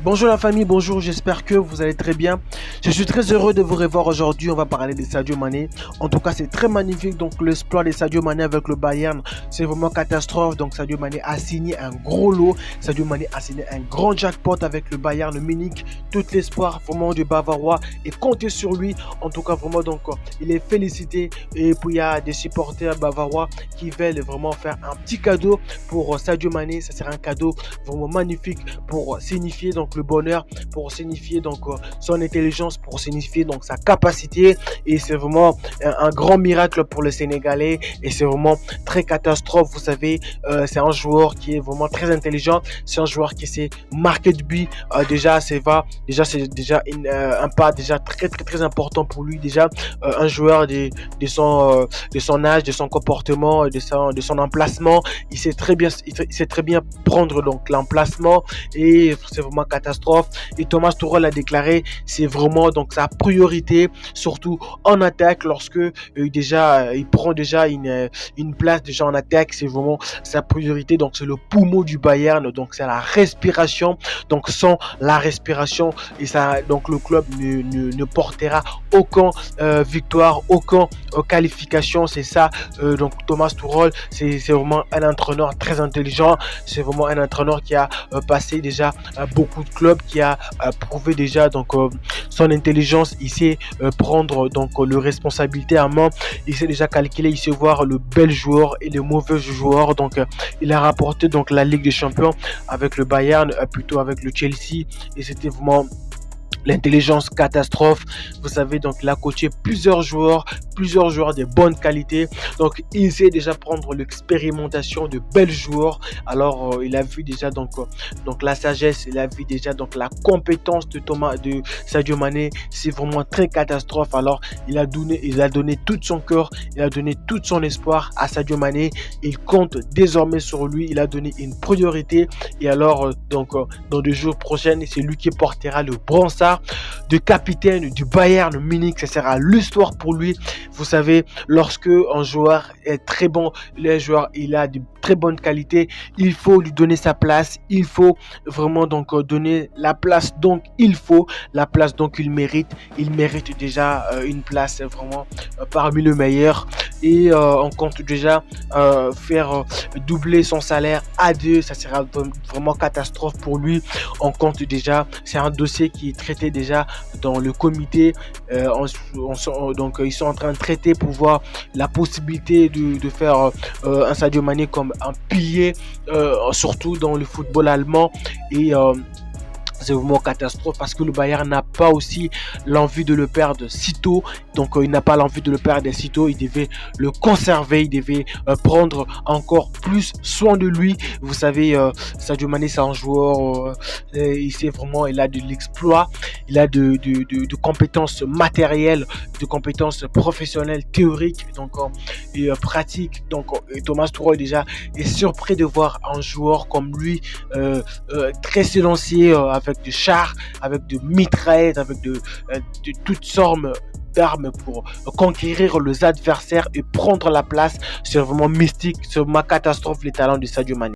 Bonjour la famille, bonjour, j'espère que vous allez très bien. Je suis très heureux de vous revoir aujourd'hui. On va parler de Sadio Mané. En tout cas, c'est très magnifique. Donc, l'exploit de Sadio Mané avec le Bayern, c'est vraiment catastrophe. Donc, Sadio Mané a signé un gros lot. Sadio Mané a signé un grand jackpot avec le Bayern Munich. Tout l'espoir vraiment du Bavarois et comptez sur lui. En tout cas, vraiment, donc, il est félicité. Et puis, il y a des supporters bavarois qui veulent vraiment faire un petit cadeau pour Sadio Mané. Ça sera un cadeau vraiment magnifique pour signifier donc le bonheur, pour signifier donc son intelligence, pour signifier donc sa capacité. Et c'est vraiment un grand miracle pour le Sénégalais. Et c'est vraiment très catastrophe. Vous savez, c'est un joueur qui est vraiment très intelligent. C'est un joueur qui sait marquer de but. Déjà, c'est déjà un pas déjà très important pour lui. Déjà, un joueur de son âge, de son comportement, de son emplacement. Il sait très bien prendre donc l'emplacement et c'est vraiment catastrophe. Et Thomas Tuchel a déclaré c'est vraiment donc sa priorité, surtout en attaque lorsque il prend déjà une place déjà en attaque, c'est vraiment sa priorité. Donc c'est le poumon du Bayern, donc c'est la respiration. Donc sans la respiration et ça donc le club ne portera aucun victoire, aucun qualification. C'est ça donc Thomas Tuchel, c'est vraiment un entraîneur très intelligent. C'est vraiment un entraîneur qui a passé déjà beaucoup de clubs, qui a prouvé déjà donc son intelligence. Il sait prendre donc le responsabilité en main. Il sait déjà calculer, il sait voir le bel joueur et le mauvais joueur. Donc il a rapporté donc la Ligue des Champions avec le Bayern, plutôt avec le Chelsea, et c'était vraiment l'intelligence catastrophe. Vous savez, donc il a coaché plusieurs joueurs de bonne qualité. Donc il sait déjà prendre l'expérimentation de belles joueurs. Alors il a vu déjà donc la sagesse, il a vu déjà donc la compétence de Sadio Mané. C'est vraiment très catastrophe. Alors il a donné tout son cœur, il a donné tout son espoir à Sadio Mané. Il compte désormais sur lui. Il a donné une priorité. Et alors dans 2 jours prochains, c'est lui qui portera le brassard de capitaine du Bayern Munich. Ça sera l'histoire pour lui. Vous savez, lorsque un joueur est très bon, il a de très bonne qualité, il faut lui donner sa place. Il faut vraiment donc donner la place donc il mérite. Il mérite déjà une place vraiment parmi les meilleurs. Et on compte déjà faire doubler son salaire à 2. Ça sera vraiment catastrophe pour lui. On compte déjà, c'est un dossier qui est traité déjà dans le comité. Donc ils sont en train de traiter pour voir la possibilité de faire un Sadio Mané comme un pilier, surtout dans le football allemand. Et c'est vraiment catastrophe parce que le Bayern n'a pas aussi l'envie de le perdre si tôt. Donc il n'a pas l'envie de le perdre si tôt. Il devait le conserver, il devait prendre encore plus soin de lui. Vous savez, Sadio Mané c'est un joueur, il a de l'exploit, il a de compétences matérielles, de compétences professionnelles, théoriques, donc et pratiques. Donc Thomas Tuchel déjà est surpris de voir un joueur comme lui, très silencieux, avec de chars, avec de mitraillettes, avec de toutes sortes d'armes pour conquérir les adversaires et prendre la place. C'est vraiment mystique, c'est ma catastrophe les talents de Sadio Mané.